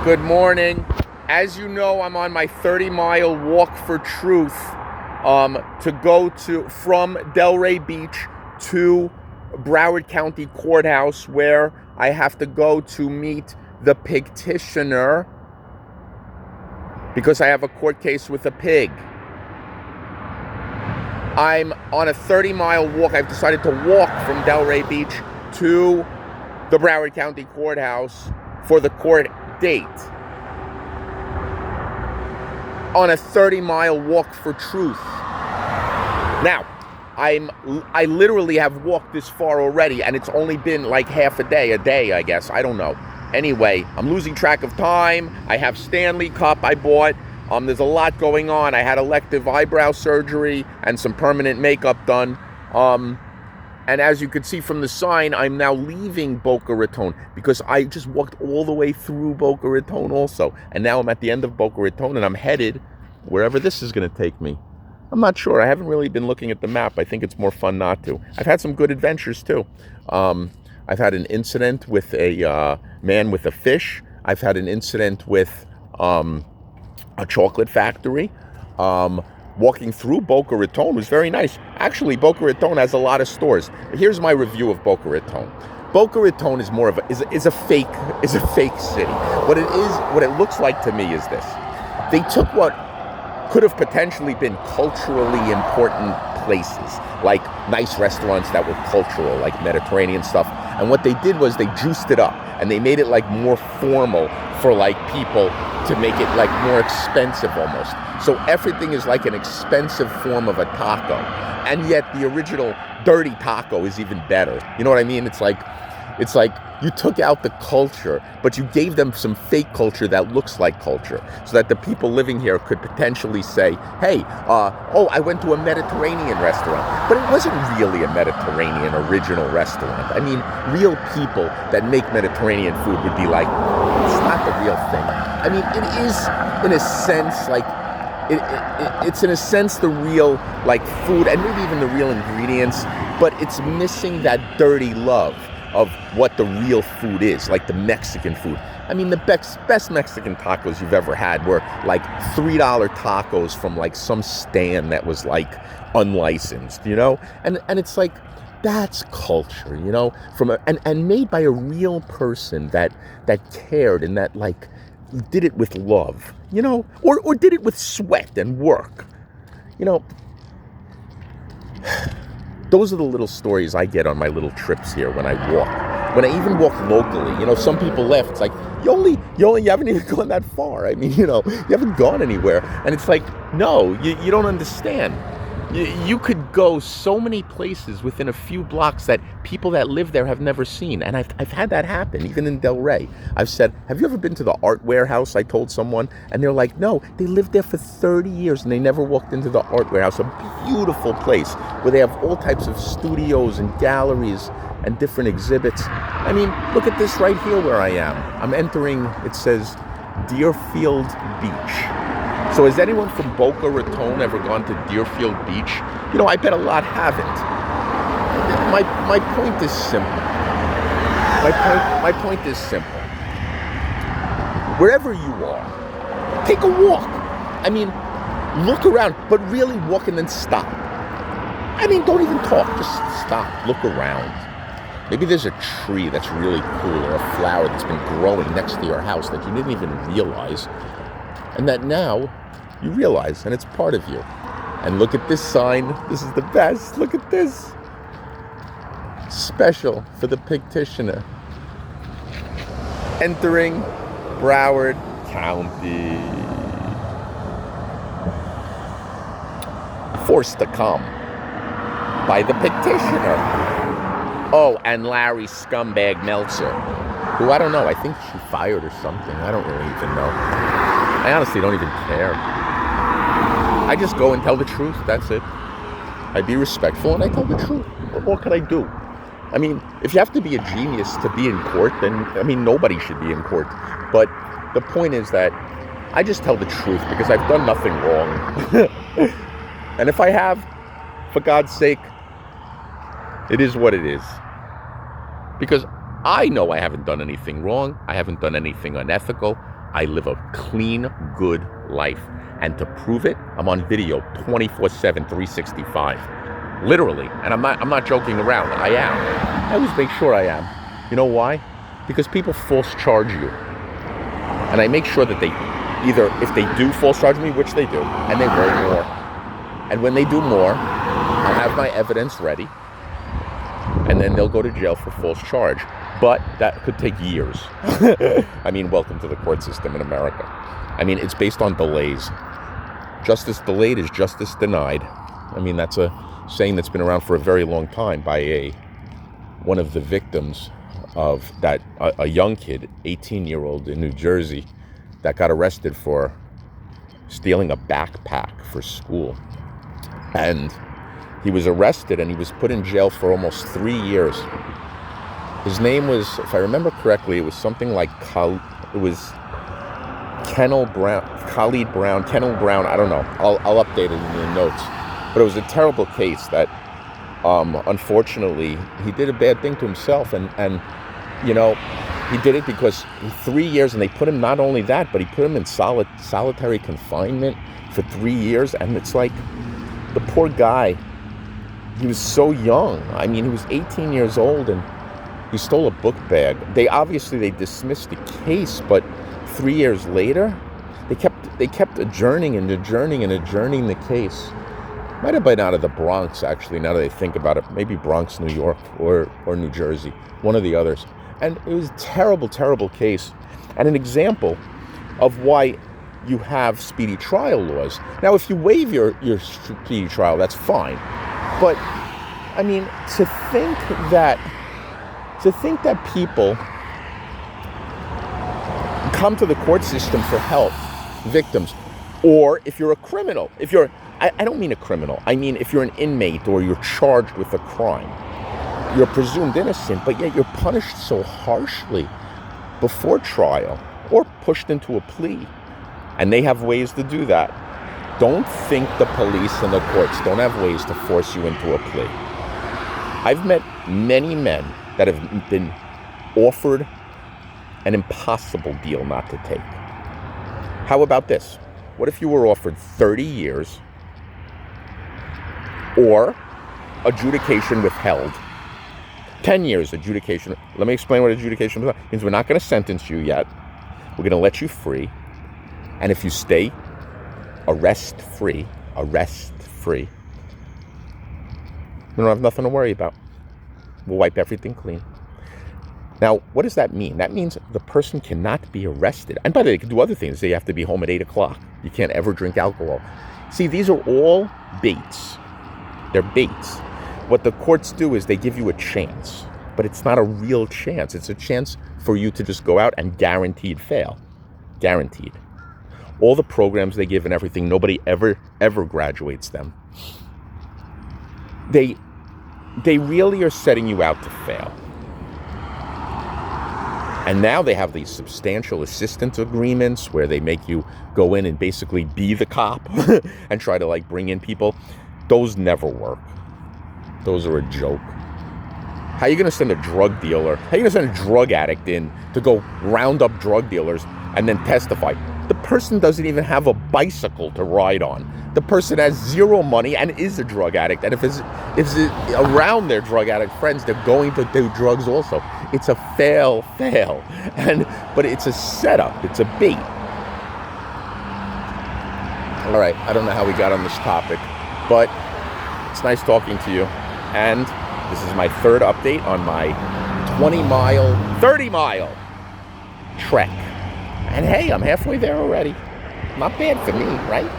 Good morning. As you know, I'm on my 30-mile walk for truth to go from Delray Beach to Broward County Courthouse, where I have to go to meet the pigtitioner because I have a court case with a pig. I'm on a 30-mile walk. I've decided to walk from Delray Beach to the Broward County Courthouse for the court date. On a 30-mile walk for truth. Now, I literally have walked this far already, and it's only been like half a day, I guess. I don't know. Anyway, I'm losing track of time. I have Stanley Cup I bought. There's a lot going on. I had elective eyebrow surgery and some permanent makeup done. And as you can see from the sign, I'm now leaving Boca Raton because I just walked all the way through Boca Raton also. And now I'm at the end of Boca Raton and I'm headed wherever this is going to take me. I'm not sure. I haven't really been looking at the map. I think it's more fun not to. I've had some good adventures too. I've had an incident with a man with a fish. I've had an incident with a chocolate factory. Walking through Boca Raton was very nice. Actually, Boca Raton has a lot of stores. Here's my review of Boca Raton. Boca Raton is more of a fake city. What it looks like to me is this. They took what could have potentially been culturally important places, like nice restaurants that were cultural, like Mediterranean stuff, and what they did was they juiced it up and they made it like more formal for like people to make it like more expensive almost. So everything is like an expensive form of a taco, and yet the original dirty taco is even better. You know what I mean? It's like you took out the culture, but you gave them some fake culture that looks like culture, so that the people living here could potentially say, hey, I went to a Mediterranean restaurant. But it wasn't really a Mediterranean original restaurant. I mean, real people that make Mediterranean food would be like, it's not the real thing. I mean, it is, in a sense, like, it's in a sense the real, like, food, and maybe even the real ingredients, but it's missing that dirty love of what the real food is, like the Mexican food. I mean, the best Mexican tacos you've ever had were like $3 tacos from like some stand that was like unlicensed, you know? And it's like, that's culture, you know? And made by a real person that cared and that like did it with love, you know? Or did it with sweat and work, you know? Those are the little stories I get on my little trips here when I walk. When I even walk locally, you know, some people laugh. It's like, you haven't even gone that far. I mean, you know, you haven't gone anywhere. And it's like, no, you don't understand. You could go so many places within a few blocks that people that live there have never seen. And I've had that happen, even in Delray. I've said, have you ever been to the art warehouse? I told someone, and they're like, no, they lived there for 30 years and they never walked into the art warehouse, a beautiful place where they have all types of studios and galleries and different exhibits. I mean, look at this right here where I am. I'm entering, it says, Deerfield Beach. So has anyone from Boca Raton ever gone to Deerfield Beach? You know, I bet a lot haven't. My point is simple. My point is simple. Wherever you are, take a walk. I mean, look around, but really walk and then stop. I mean, don't even talk, just stop, look around. Maybe there's a tree that's really cool or a flower that's been growing next to your house that you didn't even realize. And that now you realize, and it's part of you. And look at this sign. This is the best. Look at this. Special for the pigtitioner. Entering Broward County. Forced to come by the pigtitioner. Oh, and Larry Scumbag Meltzer, who I don't know. I think she fired or something. I don't really even know. I honestly don't even care. I just go and tell the truth. That's it. I be respectful and I tell the truth. What more can I do? I mean, if you have to be a genius to be in court, then, I mean, nobody should be in court. But the point is that I just tell the truth because I've done nothing wrong. And if I have, for God's sake, it is what it is. Because I know I haven't done anything wrong. I haven't done anything unethical. I live a clean, good life. And to prove it, I'm on video 24/7, 365. Literally. And I'm not joking around. I am. I always make sure I am. You know why? Because people false charge you. And I make sure that they either, if they do false charge me, which they do, and they will more. And when they do more, I'll have my evidence ready. And then they'll go to jail for false charge. But that could take years. I mean, welcome to the court system in America. I mean, it's based on delays. Justice delayed is justice denied. I mean, that's a saying that's been around for a very long time by one of the victims of that, a young kid, 18-year-old in New Jersey, that got arrested for stealing a backpack for school. And he was arrested and he was put in jail for almost 3 years. His name was, if I remember correctly, it was something like Khalid Brown, I don't know. I'll update it in the notes. But it was a terrible case that, unfortunately, he did a bad thing to himself. And you know, he did it because 3 years, and they put him, not only that, but he put him in solitary confinement for 3 years. And it's like, the poor guy, he was so young. I mean, he was 18 years old, and he stole a book bag. They dismissed the case, but 3 years later, they kept adjourning the case. Might have been out of the Bronx, actually, now that I think about it. Maybe Bronx, New York, or New Jersey, one of the others. And it was a terrible, terrible case, and an example of why you have speedy trial laws. Now, if you waive your speedy trial, that's fine. But, I mean, to think that people come to the court system for help, victims, or if you're a criminal, I don't mean a criminal, I mean if you're an inmate or you're charged with a crime, you're presumed innocent, but yet you're punished so harshly before trial or pushed into a plea. And they have ways to do that. Don't think the police and the courts don't have ways to force you into a plea. I've met many men that have been offered an impossible deal not to take. How about this? What if you were offered 30 years or adjudication withheld? 10 years adjudication. Let me explain what adjudication is. It means we're not going to sentence you yet. We're going to let you free. And if you stay arrest free, we don't have nothing to worry about. We'll wipe everything clean. Now, what does that mean? That means the person cannot be arrested. And by the way, they can do other things. They have to be home at 8 o'clock. You can't ever drink alcohol. See, these are all baits. They're baits. What the courts do is they give you a chance. But it's not a real chance. It's a chance for you to just go out and guaranteed fail. Guaranteed. All the programs they give and everything, nobody ever graduates them. They really are setting you out to fail. And now they have these substantial assistance agreements where they make you go in and basically be the cop and try to like bring in people. Those never work. Those are a joke. How are you going to send a drug dealer? How are you going to send a drug addict in to go round up drug dealers and then testify? The person doesn't even have a bicycle to ride on. The person has zero money and is a drug addict. And if it's around their drug addict friends, they're going to do drugs also. It's a fail. But it's a setup. It's a bait. All right, I don't know how we got on this topic, but it's nice talking to you. And this is my third update on my 30-mile trek. And hey, I'm halfway there already. Not bad for me, right?